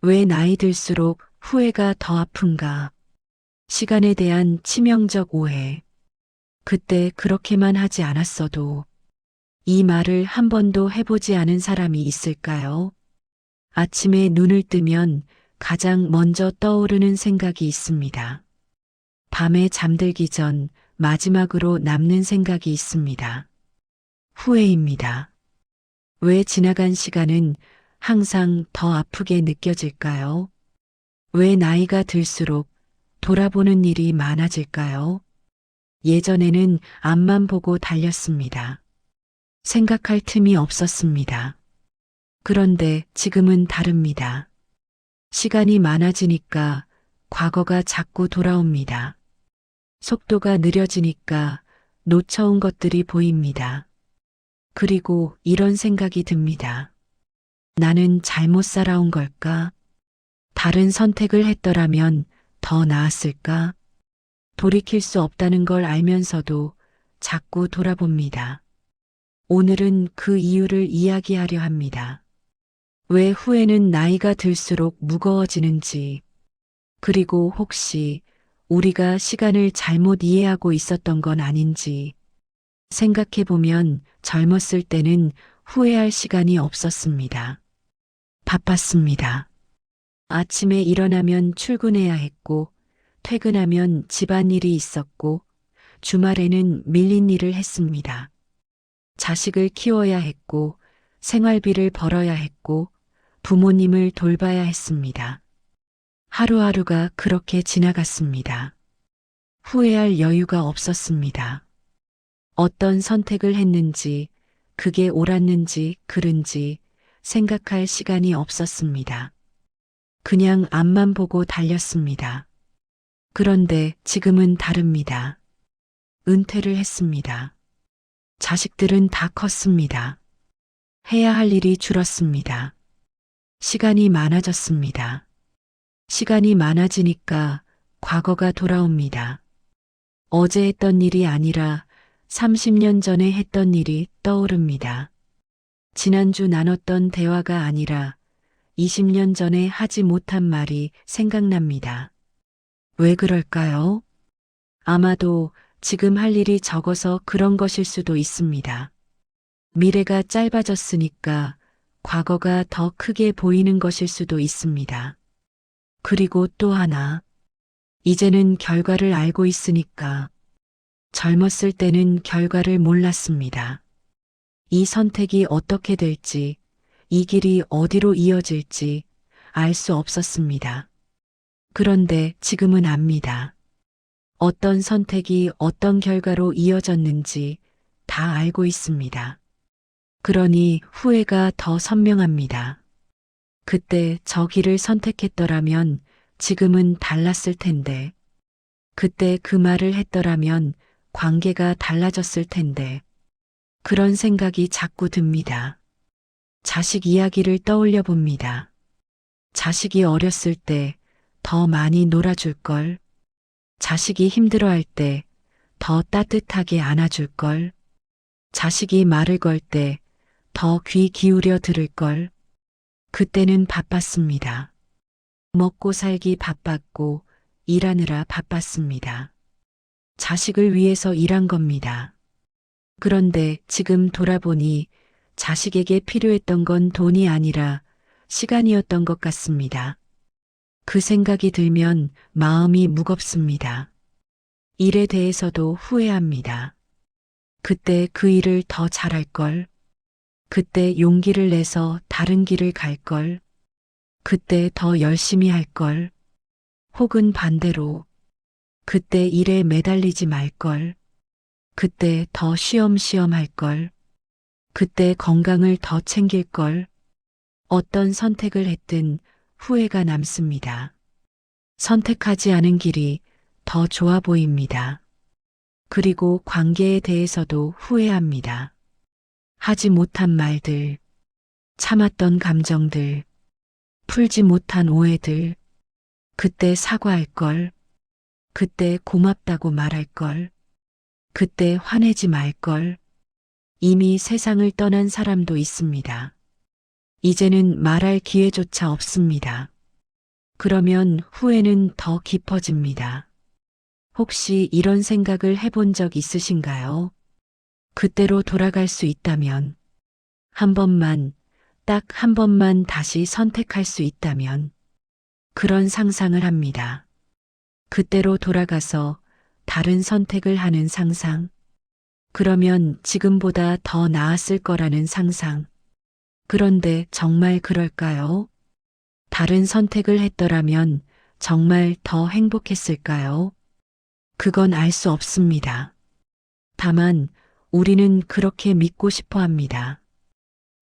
왜 나이 들수록 후회가 더 아픈가? 시간에 대한 치명적 오해. 그때 그렇게만 하지 않았어도 이 말을 한 번도 해보지 않은 사람이 있을까요? 아침에 눈을 뜨면 가장 먼저 떠오르는 생각이 있습니다. 밤에 잠들기 전 마지막으로 남는 생각이 있습니다. 후회입니다. 왜 지나간 시간은 항상 더 아프게 느껴질까요? 왜 나이가 들수록 돌아보는 일이 많아질까요? 예전에는 앞만 보고 달렸습니다. 생각할 틈이 없었습니다. 그런데 지금은 다릅니다. 시간이 많아지니까 과거가 자꾸 돌아옵니다. 속도가 느려지니까 놓쳐온 것들이 보입니다. 그리고 이런 생각이 듭니다. 나는 잘못 살아온 걸까? 다른 선택을 했더라면 더 나았을까? 돌이킬 수 없다는 걸 알면서도 자꾸 돌아봅니다. 오늘은 그 이유를 이야기하려 합니다. 왜 후회는 나이가 들수록 무거워지는지, 그리고 혹시 우리가 시간을 잘못 이해하고 있었던 건 아닌지 생각해 보면 젊었을 때는 후회할 시간이 없었습니다. 바빴습니다. 아침에 일어나면 출근해야 했고, 퇴근하면 집안일이 있었고, 주말에는 밀린 일을 했습니다. 자식을 키워야 했고, 생활비를 벌어야 했고, 부모님을 돌봐야 했습니다. 하루하루가 그렇게 지나갔습니다. 후회할 여유가 없었습니다. 어떤 선택을 했는지, 그게 옳았는지 그른지 생각할 시간이 없었습니다. 그냥 앞만 보고 달렸습니다. 그런데 지금은 다릅니다. 은퇴를 했습니다. 자식들은 다 컸습니다. 해야 할 일이 줄었습니다. 시간이 많아졌습니다. 시간이 많아지니까 과거가 돌아옵니다. 어제 했던 일이 아니라 30년 전에 했던 일이 떠오릅니다. 지난주 나눴던 대화가 아니라 20년 전에 하지 못한 말이 생각납니다. 왜 그럴까요? 아마도 지금 할 일이 적어서 그런 것일 수도 있습니다. 미래가 짧아졌으니까 과거가 더 크게 보이는 것일 수도 있습니다. 그리고 또 하나, 이제는 결과를 알고 있으니까 젊었을 때는 결과를 몰랐습니다. 이 선택이 어떻게 될지, 이 길이 어디로 이어질지 알 수 없었습니다. 그런데 지금은 압니다. 어떤 선택이 어떤 결과로 이어졌는지 다 알고 있습니다. 그러니 후회가 더 선명합니다. 그때 저 길을 선택했더라면 지금은 달랐을 텐데, 그때 그 말을 했더라면 관계가 달라졌을 텐데, 그런 생각이 자꾸 듭니다. 자식 이야기를 떠올려 봅니다. 자식이 어렸을 때 더 많이 놀아줄 걸, 자식이 힘들어할 때 더 따뜻하게 안아줄 걸, 자식이 말을 걸 때 더 귀 기울여 들을 걸. 그때는 바빴습니다. 먹고 살기 바빴고 일하느라 바빴습니다. 자식을 위해서 일한 겁니다. 그런데 지금 돌아보니 자식에게 필요했던 건 돈이 아니라 시간이었던 것 같습니다. 그 생각이 들면 마음이 무겁습니다. 일에 대해서도 후회합니다. 그때 그 일을 더 잘할 걸. 그때 용기를 내서 다른 길을 갈 걸. 그때 더 열심히 할 걸. 혹은 반대로 그때 일에 매달리지 말 걸. 그때 더 쉬엄쉬엄 할 걸. 그때 건강을 더 챙길 걸. 어떤 선택을 했든 후회가 남습니다. 선택하지 않은 길이 더 좋아 보입니다. 그리고 관계에 대해서도 후회합니다. 하지 못한 말들, 참았던 감정들, 풀지 못한 오해들, 그때 사과할 걸, 그때 고맙다고 말할 걸, 그때 화내지 말 걸. 이미 세상을 떠난 사람도 있습니다. 이제는 말할 기회조차 없습니다. 그러면 후회는 더 깊어집니다. 혹시 이런 생각을 해본 적 있으신가요? 그때로 돌아갈 수 있다면, 한 번만, 딱 한 번만 다시 선택할 수 있다면, 그런 상상을 합니다. 그때로 돌아가서 다른 선택을 하는 상상. 그러면 지금보다 더 나았을 거라는 상상. 그런데 정말 그럴까요? 다른 선택을 했더라면 정말 더 행복했을까요? 그건 알 수 없습니다. 다만 우리는 그렇게 믿고 싶어 합니다.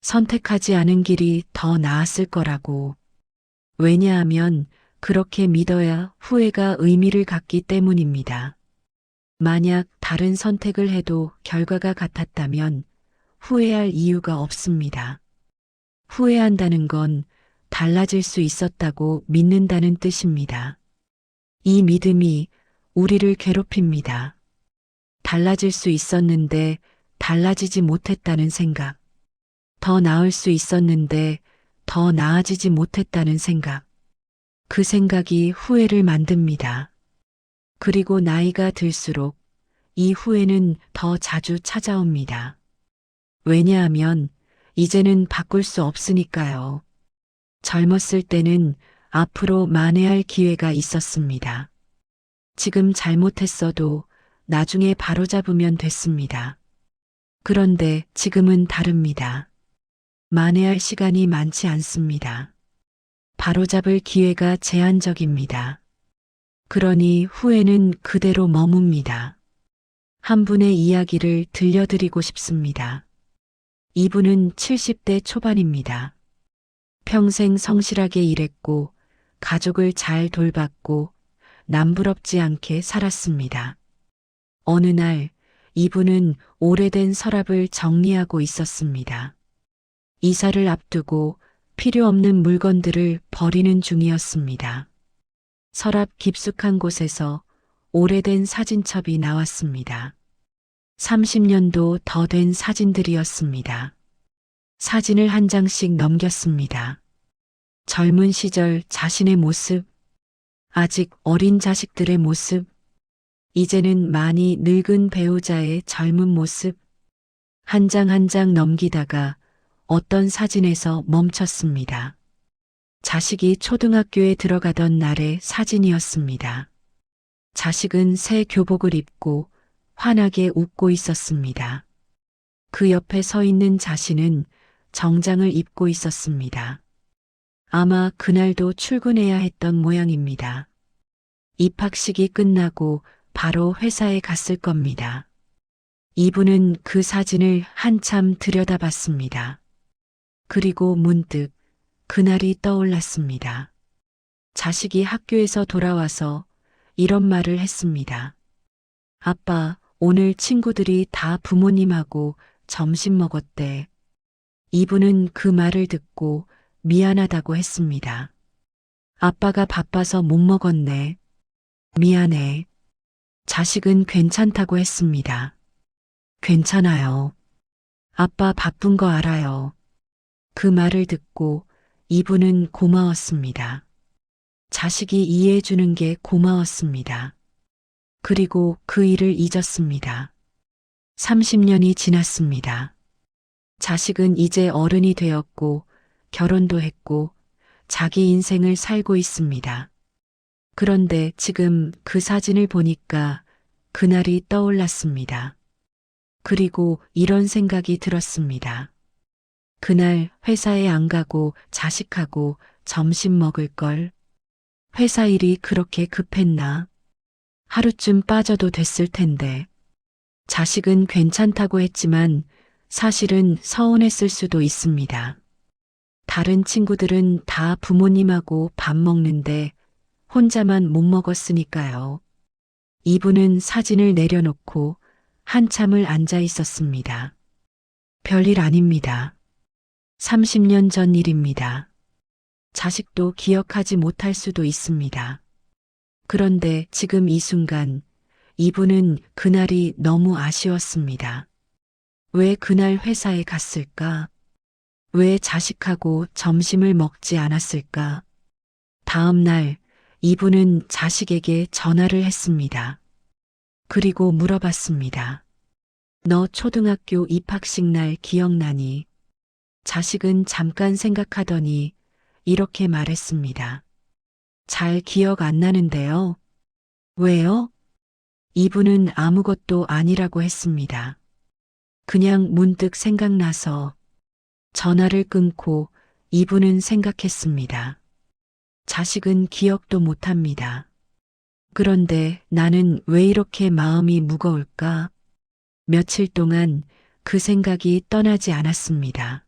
선택하지 않은 길이 더 나았을 거라고. 왜냐하면 그렇게 믿어야 후회가 의미를 갖기 때문입니다. 만약 다른 선택을 해도 결과가 같았다면 후회할 이유가 없습니다. 후회한다는 건 달라질 수 있었다고 믿는다는 뜻입니다. 이 믿음이 우리를 괴롭힙니다. 달라질 수 있었는데 달라지지 못했다는 생각. 더 나을 수 있었는데 더 나아지지 못했다는 생각. 그 생각이 후회를 만듭니다. 그리고 나이가 들수록 이 후회는 더 자주 찾아옵니다. 왜냐하면 이제는 바꿀 수 없으니까요. 젊었을 때는 앞으로 만회할 기회가 있었습니다. 지금 잘못했어도 나중에 바로잡으면 됐습니다. 그런데 지금은 다릅니다. 만회할 시간이 많지 않습니다. 바로잡을 기회가 제한적입니다. 그러니 후회는 그대로 머뭅니다. 한 분의 이야기를 들려드리고 싶습니다. 이분은 70대 초반입니다. 평생 성실하게 일했고 가족을 잘 돌봤고 남부럽지 않게 살았습니다. 어느 날 이분은 오래된 서랍을 정리하고 있었습니다. 이사를 앞두고 필요 없는 물건들을 버리는 중이었습니다. 서랍 깊숙한 곳에서 오래된 사진첩이 나왔습니다. 30년도 더 된 사진들이었습니다. 사진을 한 장씩 넘겼습니다. 젊은 시절 자신의 모습, 아직 어린 자식들의 모습, 이제는 많이 늙은 배우자의 젊은 모습, 한 장 한 장 넘기다가 어떤 사진에서 멈췄습니다. 자식이 초등학교에 들어가던 날의 사진이었습니다. 자식은 새 교복을 입고 환하게 웃고 있었습니다. 그 옆에 서 있는 자신은 정장을 입고 있었습니다. 아마 그날도 출근해야 했던 모양입니다. 입학식이 끝나고 바로 회사에 갔을 겁니다. 이분은 그 사진을 한참 들여다봤습니다. 그리고 문득 그날이 떠올랐습니다. 자식이 학교에서 돌아와서 이런 말을 했습니다. 아빠, 오늘 친구들이 다 부모님하고 점심 먹었대. 이분은 그 말을 듣고 미안하다고 했습니다. 아빠가 바빠서 못 먹었네. 미안해. 자식은 괜찮다고 했습니다. 괜찮아요. 아빠 바쁜 거 알아요. 그 말을 듣고 이분은 고마웠습니다. 자식이 이해해 주는 게 고마웠습니다. 그리고 그 일을 잊었습니다. 30년이 지났습니다. 자식은 이제 어른이 되었고 결혼도 했고 자기 인생을 살고 있습니다. 그런데 지금 그 사진을 보니까 그날이 떠올랐습니다. 그리고 이런 생각이 들었습니다. 그날 회사에 안 가고 자식하고 점심 먹을 걸. 회사 일이 그렇게 급했나? 하루쯤 빠져도 됐을 텐데. 자식은 괜찮다고 했지만 사실은 서운했을 수도 있습니다. 다른 친구들은 다 부모님하고 밥 먹는데 혼자만 못 먹었으니까요. 이분은 사진을 내려놓고 한참을 앉아 있었습니다. 별일 아닙니다. 30년 전 일입니다. 자식도 기억하지 못할 수도 있습니다. 그런데 지금 이 순간 이분은 그날이 너무 아쉬웠습니다. 왜 그날 회사에 갔을까? 왜 자식하고 점심을 먹지 않았을까? 다음 날 이분은 자식에게 전화를 했습니다. 그리고 물어봤습니다. 너 초등학교 입학식 날 기억나니? 자식은 잠깐 생각하더니 이렇게 말했습니다. 잘 기억 안 나는데요. 왜요? 이분은 아무것도 아니라고 했습니다. 그냥 문득 생각나서. 전화를 끊고 이분은 생각했습니다. 자식은 기억도 못합니다. 그런데 나는 왜 이렇게 마음이 무거울까? 며칠 동안 그 생각이 떠나지 않았습니다.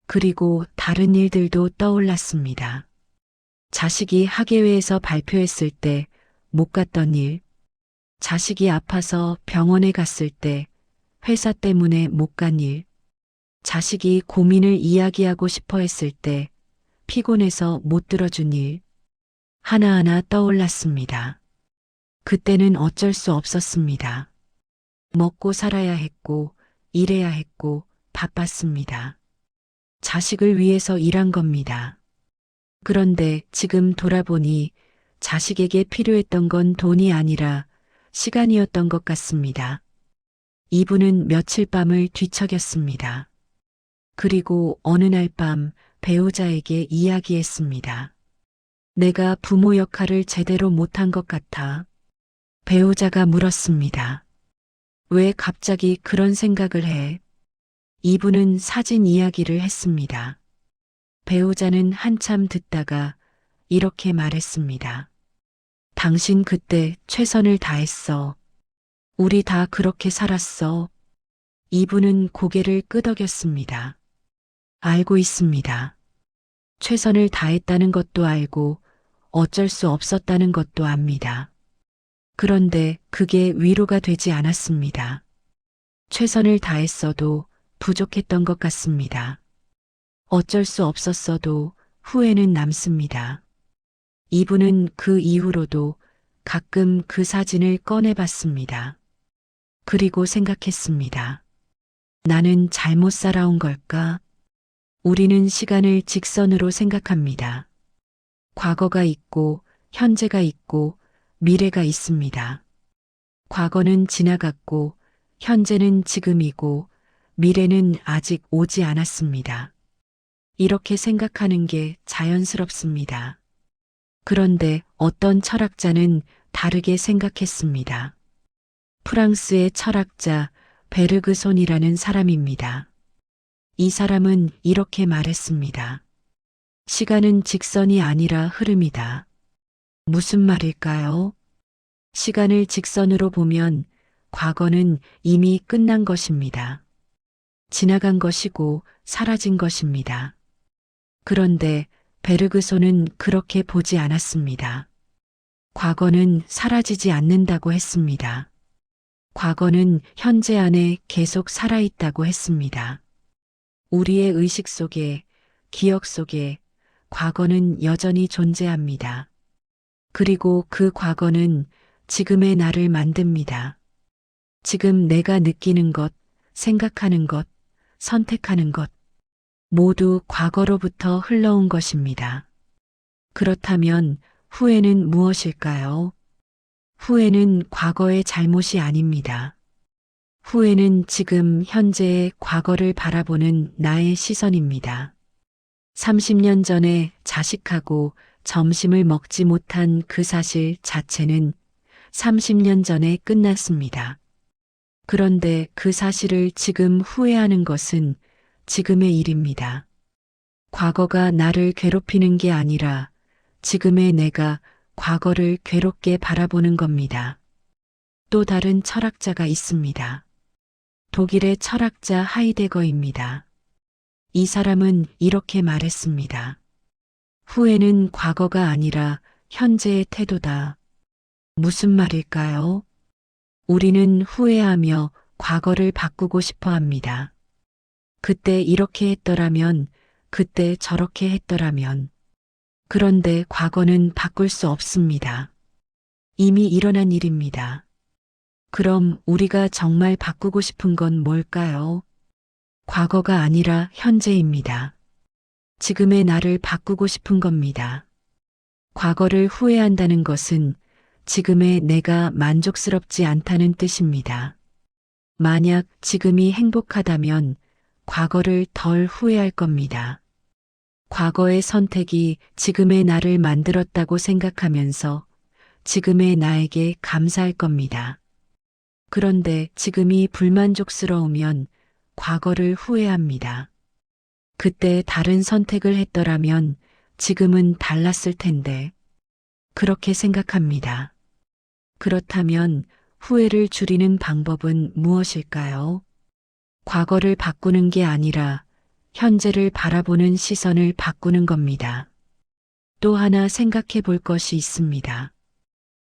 그리고 다른 일들도 떠올랐습니다. 자식이 학예회에서 발표했을 때 못 갔던 일, 자식이 아파서 병원에 갔을 때 회사 때문에 못 간 일, 자식이 고민을 이야기하고 싶어 했을 때 피곤해서 못 들어준 일, 하나하나 떠올랐습니다. 그때는 어쩔 수 없었습니다. 먹고 살아야 했고, 일해야 했고, 바빴습니다. 자식을 위해서 일한 겁니다. 그런데 지금 돌아보니 자식에게 필요했던 건 돈이 아니라 시간이었던 것 같습니다. 이분은 며칠 밤을 뒤척였습니다. 그리고 어느 날 밤 배우자에게 이야기했습니다. 내가 부모 역할을 제대로 못한 것 같아. 배우자가 물었습니다. 왜 갑자기 그런 생각을 해? 이분은 사진 이야기를 했습니다. 배우자는 한참 듣다가 이렇게 말했습니다. 당신 그때 최선을 다했어. 우리 다 그렇게 살았어. 이분은 고개를 끄덕였습니다. 알고 있습니다. 최선을 다했다는 것도 알고 어쩔 수 없었다는 것도 압니다. 그런데 그게 위로가 되지 않았습니다. 최선을 다했어도 부족했던 것 같습니다. 어쩔 수 없었어도 후회는 남습니다. 이분은 그 이후로도 가끔 그 사진을 꺼내봤습니다. 그리고 생각했습니다. 나는 잘못 살아온 걸까? 우리는 시간을 직선으로 생각합니다. 과거가 있고, 현재가 있고, 미래가 있습니다. 과거는 지나갔고, 현재는 지금이고, 미래는 아직 오지 않았습니다. 이렇게 생각하는 게 자연스럽습니다. 그런데 어떤 철학자는 다르게 생각했습니다. 프랑스의 철학자 베르그손이라는 사람입니다. 이 사람은 이렇게 말했습니다. 시간은 직선이 아니라 흐름이다. 무슨 말일까요? 시간을 직선으로 보면 과거는 이미 끝난 것입니다. 지나간 것이고 사라진 것입니다. 그런데 베르그손은 그렇게 보지 않았습니다. 과거는 사라지지 않는다고 했습니다. 과거는 현재 안에 계속 살아있다고 했습니다. 우리의 의식 속에, 기억 속에 과거는 여전히 존재합니다. 그리고 그 과거는 지금의 나를 만듭니다. 지금 내가 느끼는 것, 생각하는 것, 선택하는 것, 모두 과거로부터 흘러온 것입니다. 그렇다면 후회는 무엇일까요? 후회는 과거의 잘못이 아닙니다. 후회는 지금 현재의 과거를 바라보는 나의 시선입니다. 30년 전에 자식하고 점심을 먹지 못한 그 사실 자체는 30년 전에 끝났습니다. 그런데 그 사실을 지금 후회하는 것은 지금의 일입니다. 과거가 나를 괴롭히는 게 아니라 지금의 내가 과거를 괴롭게 바라보는 겁니다. 또 다른 철학자가 있습니다. 독일의 철학자 하이데거입니다. 이 사람은 이렇게 말했습니다. 후회는 과거가 아니라 현재의 태도다. 무슨 말일까요? 우리는 후회하며 과거를 바꾸고 싶어 합니다. 그때 이렇게 했더라면, 그때 저렇게 했더라면. 그런데 과거는 바꿀 수 없습니다. 이미 일어난 일입니다. 그럼 우리가 정말 바꾸고 싶은 건 뭘까요? 과거가 아니라 현재입니다. 지금의 나를 바꾸고 싶은 겁니다. 과거를 후회한다는 것은 지금의 내가 만족스럽지 않다는 뜻입니다. 만약 지금이 행복하다면 과거를 덜 후회할 겁니다. 과거의 선택이 지금의 나를 만들었다고 생각하면서 지금의 나에게 감사할 겁니다. 그런데 지금이 불만족스러우면 과거를 후회합니다. 그때 다른 선택을 했더라면 지금은 달랐을 텐데 그렇게 생각합니다. 그렇다면 후회를 줄이는 방법은 무엇일까요? 과거를 바꾸는 게 아니라 현재를 바라보는 시선을 바꾸는 겁니다. 또 하나 생각해 볼 것이 있습니다.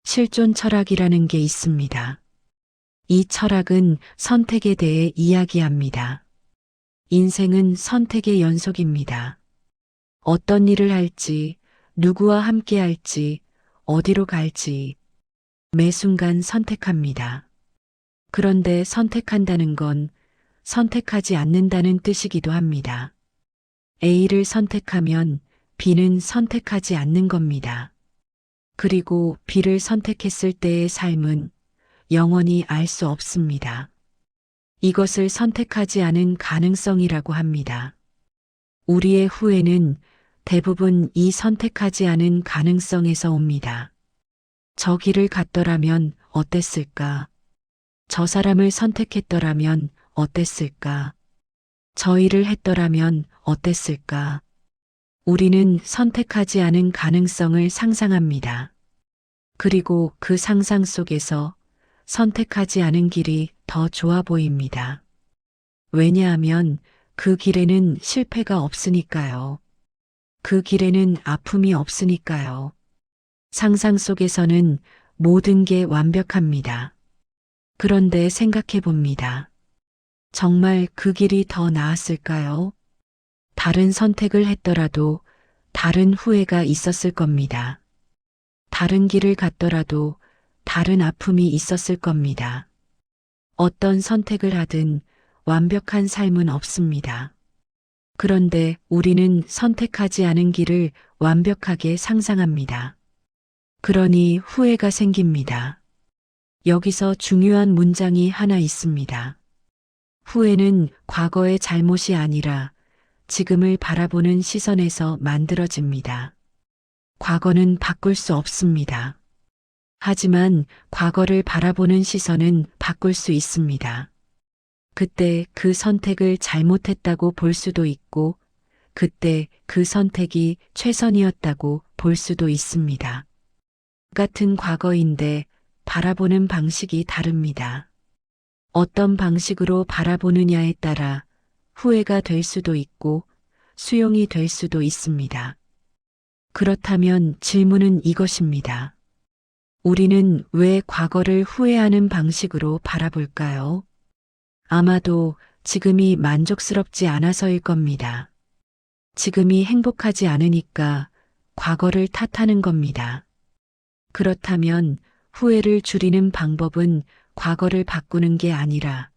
실존 철학이라는 게 있습니다. 이 철학은 선택에 대해 이야기합니다. 인생은 선택의 연속입니다. 어떤 일을 할지, 누구와 함께 할지, 어디로 갈지, 매 순간 선택합니다. 그런데 선택한다는 건 선택하지 않는다는 뜻이기도 합니다. A를 선택하면 B는 선택하지 않는 겁니다. 그리고 B를 선택했을 때의 삶은 영원히 알 수 없습니다. 이것을 선택하지 않은 가능성이라고 합니다. 우리의 후회는 대부분 이 선택하지 않은 가능성에서 옵니다. 저 길을 갔더라면 어땠을까? 저 사람을 선택했더라면 어땠을까? 저 일을 했더라면 어땠을까? 우리는 선택하지 않은 가능성을 상상합니다. 그리고 그 상상 속에서 선택하지 않은 길이 더 좋아 보입니다. 왜냐하면 그 길에는 실패가 없으니까요. 그 길에는 아픔이 없으니까요. 상상 속에서는 모든 게 완벽합니다. 그런데 생각해 봅니다. 정말 그 길이 더 나았을까요? 다른 선택을 했더라도 다른 후회가 있었을 겁니다. 다른 길을 갔더라도 다른 아픔이 있었을 겁니다. 어떤 선택을 하든 완벽한 삶은 없습니다. 그런데 우리는 선택하지 않은 길을 완벽하게 상상합니다. 그러니 후회가 생깁니다. 여기서 중요한 문장이 하나 있습니다. 후회는 과거의 잘못이 아니라 지금을 바라보는 시선에서 만들어집니다. 과거는 바꿀 수 없습니다. 하지만 과거를 바라보는 시선은 바꿀 수 있습니다. 그때 그 선택을 잘못했다고 볼 수도 있고, 그때 그 선택이 최선이었다고 볼 수도 있습니다. 같은 과거인데 바라보는 방식이 다릅니다. 어떤 방식으로 바라보느냐에 따라 후회가 될 수도 있고 수용이 될 수도 있습니다. 그렇다면 질문은 이것입니다. 우리는 왜 과거를 후회하는 방식으로 바라볼까요? 아마도 지금이 만족스럽지 않아서일 겁니다. 지금이 행복하지 않으니까 과거를 탓하는 겁니다. 그렇다면 후회를 줄이는 방법은 과거를 바꾸는 게 아니라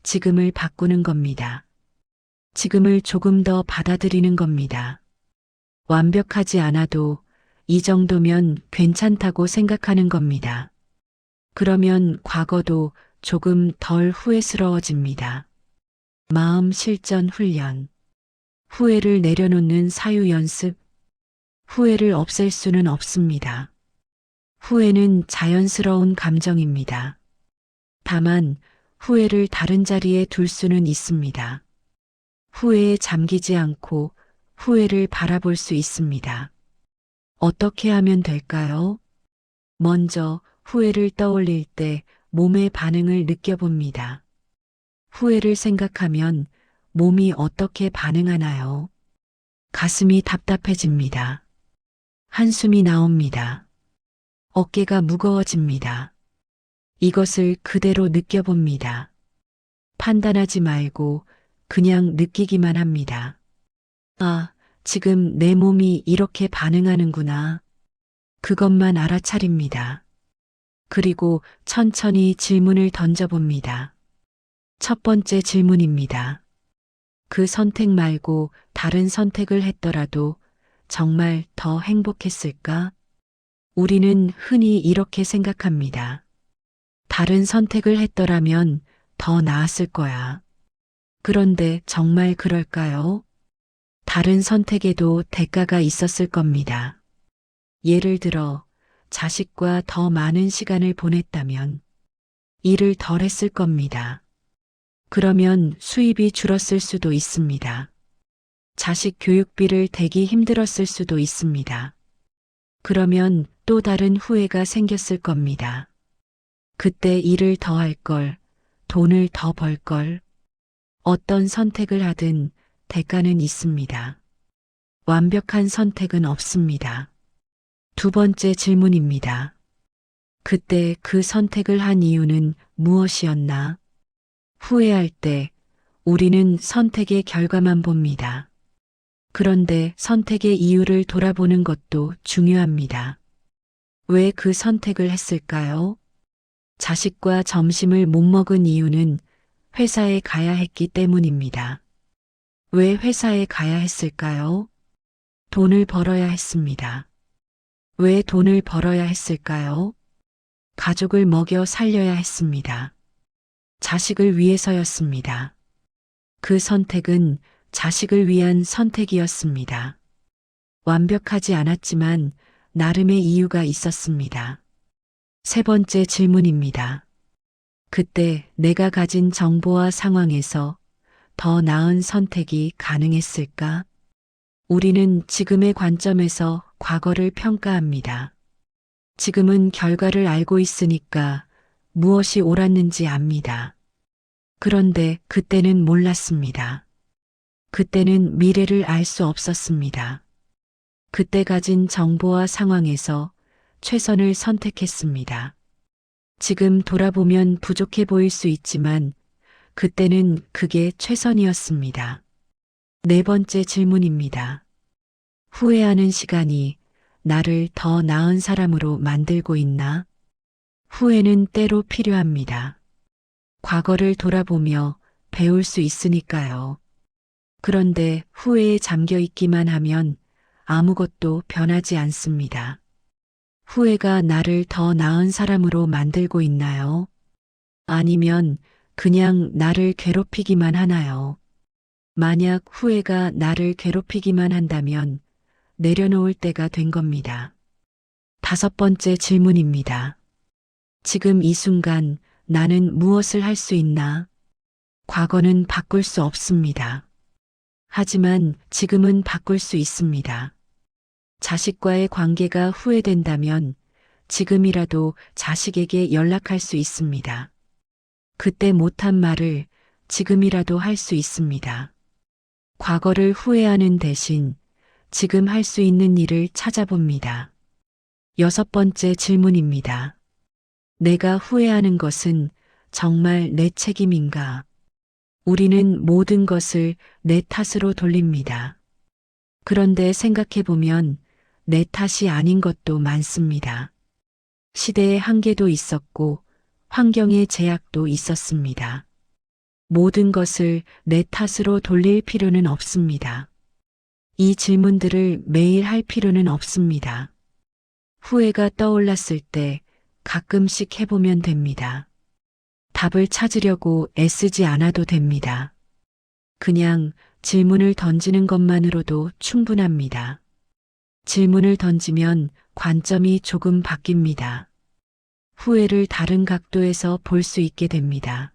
지금을 바꾸는 겁니다. 지금을 조금 더 받아들이는 겁니다. 완벽하지 않아도 이 정도면 괜찮다고 생각하는 겁니다. 그러면 과거도 조금 덜 후회스러워집니다. 마음 실전 훈련. 후회를 내려놓는 사유 연습. 후회를 없앨 수는 없습니다. 후회는 자연스러운 감정입니다. 다만 후회를 다른 자리에 둘 수는 있습니다. 후회에 잠기지 않고 후회를 바라볼 수 있습니다. 어떻게 하면 될까요? 먼저 후회를 떠올릴 때 몸의 반응을 느껴봅니다. 후회를 생각하면 몸이 어떻게 반응하나요? 가슴이 답답해집니다. 한숨이 나옵니다. 어깨가 무거워집니다. 이것을 그대로 느껴봅니다. 판단하지 말고 그냥 느끼기만 합니다. 아, 지금 내 몸이 이렇게 반응하는구나. 그것만 알아차립니다. 그리고 천천히 질문을 던져봅니다. 첫 번째 질문입니다. 그 선택 말고 다른 선택을 했더라도 정말 더 행복했을까? 우리는 흔히 이렇게 생각합니다. 다른 선택을 했더라면 더 나았을 거야. 그런데 정말 그럴까요? 다른 선택에도 대가가 있었을 겁니다. 예를 들어, 자식과 더 많은 시간을 보냈다면 일을 덜 했을 겁니다. 그러면 수입이 줄었을 수도 있습니다. 자식 교육비를 대기 힘들었을 수도 있습니다. 그러면 또 다른 후회가 생겼을 겁니다. 그때 일을 더 할 걸, 돈을 더 벌 걸, 어떤 선택을 하든 대가는 있습니다. 완벽한 선택은 없습니다. 두 번째 질문입니다. 그때 그 선택을 한 이유는 무엇이었나? 후회할 때 우리는 선택의 결과만 봅니다. 그런데 선택의 이유를 돌아보는 것도 중요합니다. 왜 그 선택을 했을까요? 자식과 점심을 못 먹은 이유는 회사에 가야 했기 때문입니다. 왜 회사에 가야 했을까요? 돈을 벌어야 했습니다. 왜 돈을 벌어야 했을까요? 가족을 먹여 살려야 했습니다. 자식을 위해서였습니다. 그 선택은 자식을 위한 선택이었습니다. 완벽하지 않았지만 나름의 이유가 있었습니다. 세 번째 질문입니다. 그때 내가 가진 정보와 상황에서 더 나은 선택이 가능했을까? 우리는 지금의 관점에서 과거를 평가합니다. 지금은 결과를 알고 있으니까 무엇이 옳았는지 압니다. 그런데 그때는 몰랐습니다. 그때는 미래를 알 수 없었습니다. 그때 가진 정보와 상황에서 최선을 선택했습니다. 지금 돌아보면 부족해 보일 수 있지만 그때는 그게 최선이었습니다. 네 번째 질문입니다. 후회하는 시간이 나를 더 나은 사람으로 만들고 있나? 후회는 때로 필요합니다. 과거를 돌아보며 배울 수 있으니까요. 그런데 후회에 잠겨 있기만 하면 아무것도 변하지 않습니다. 후회가 나를 더 나은 사람으로 만들고 있나요? 아니면 그냥 나를 괴롭히기만 하나요? 만약 후회가 나를 괴롭히기만 한다면 내려놓을 때가 된 겁니다. 다섯 번째 질문입니다. 지금 이 순간 나는 무엇을 할 수 있나? 과거는 바꿀 수 없습니다. 하지만 지금은 바꿀 수 있습니다. 자식과의 관계가 후회된다면 지금이라도 자식에게 연락할 수 있습니다. 그때 못한 말을 지금이라도 할 수 있습니다. 과거를 후회하는 대신 지금 할 수 있는 일을 찾아봅니다. 여섯 번째 질문입니다. 내가 후회하는 것은 정말 내 책임인가? 우리는 모든 것을 내 탓으로 돌립니다. 그런데 생각해보면 내 탓이 아닌 것도 많습니다. 시대의 한계도 있었고 환경의 제약도 있었습니다. 모든 것을 내 탓으로 돌릴 필요는 없습니다. 이 질문들을 매일 할 필요는 없습니다. 후회가 떠올랐을 때 가끔씩 해보면 됩니다. 답을 찾으려고 애쓰지 않아도 됩니다. 그냥 질문을 던지는 것만으로도 충분합니다. 질문을 던지면 관점이 조금 바뀝니다. 후회를 다른 각도에서 볼 수 있게 됩니다.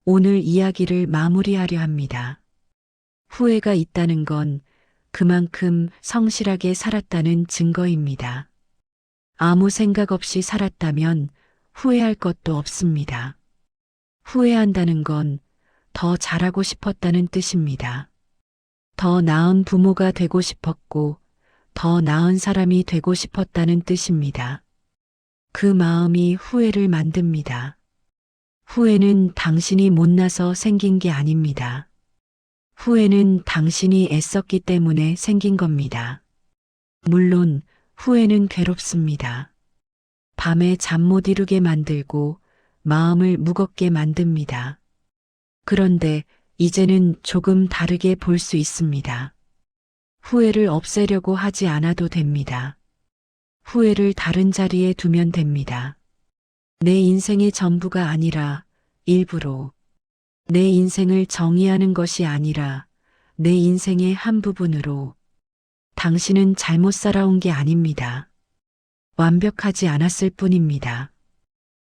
오늘 이야기를 마무리하려 합니다. 후회가 있다는 건 그만큼 성실하게 살았다는 증거입니다. 아무 생각 없이 살았다면 후회할 것도 없습니다. 후회한다는 건 더 잘하고 싶었다는 뜻입니다. 더 나은 부모가 되고 싶었고 더 나은 사람이 되고 싶었다는 뜻입니다. 그 마음이 후회를 만듭니다. 후회는 당신이 못나서 생긴 게 아닙니다. 후회는 당신이 애썼기 때문에 생긴 겁니다. 물론 후회는 괴롭습니다. 밤에 잠 못 이루게 만들고 마음을 무겁게 만듭니다. 그런데 이제는 조금 다르게 볼 수 있습니다. 후회를 없애려고 하지 않아도 됩니다. 후회를 다른 자리에 두면 됩니다. 내 인생의 전부가 아니라 일부로, 내 인생을 정의하는 것이 아니라 내 인생의 한 부분으로. 당신은 잘못 살아온 게 아닙니다. 완벽하지 않았을 뿐입니다.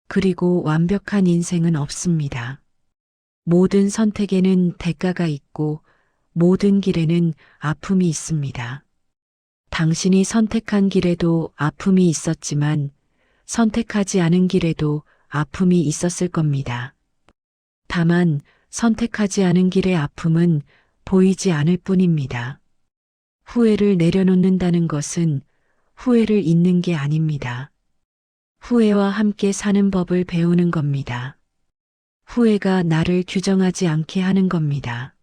그리고 완벽한 인생은 없습니다. 모든 선택에는 대가가 있고 모든 길에는 아픔이 있습니다. 당신이 선택한 길에도 아픔이 있었지만 선택하지 않은 길에도 아픔이 있었을 겁니다. 다만 선택하지 않은 길의 아픔은 보이지 않을 뿐입니다. 후회를 내려놓는다는 것은 후회를 잊는 게 아닙니다. 후회와 함께 사는 법을 배우는 겁니다. 후회가 나를 규정하지 않게 하는 겁니다.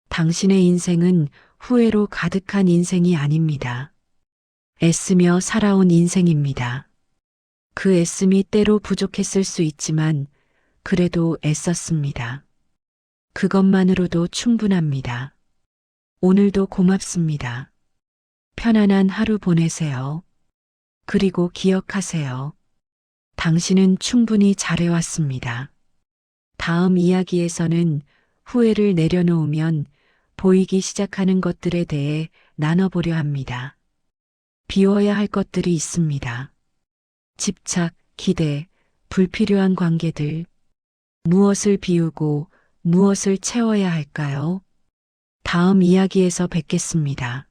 당신의 인생은 후회로 가득한 인생이 아닙니다. 애쓰며 살아온 인생입니다. 그 애씀이 때로 부족했을 수 있지만 그래도 애썼습니다. 그것만으로도 충분합니다. 오늘도 고맙습니다. 편안한 하루 보내세요. 그리고 기억하세요. 당신은 충분히 잘해왔습니다. 다음 이야기에서는 후회를 내려놓으면 보이기 시작하는 것들에 대해 나눠보려 합니다. 비워야 할 것들이 있습니다. 집착, 기대, 불필요한 관계들. 무엇을 비우고 무엇을 채워야 할까요? 다음 이야기에서 뵙겠습니다.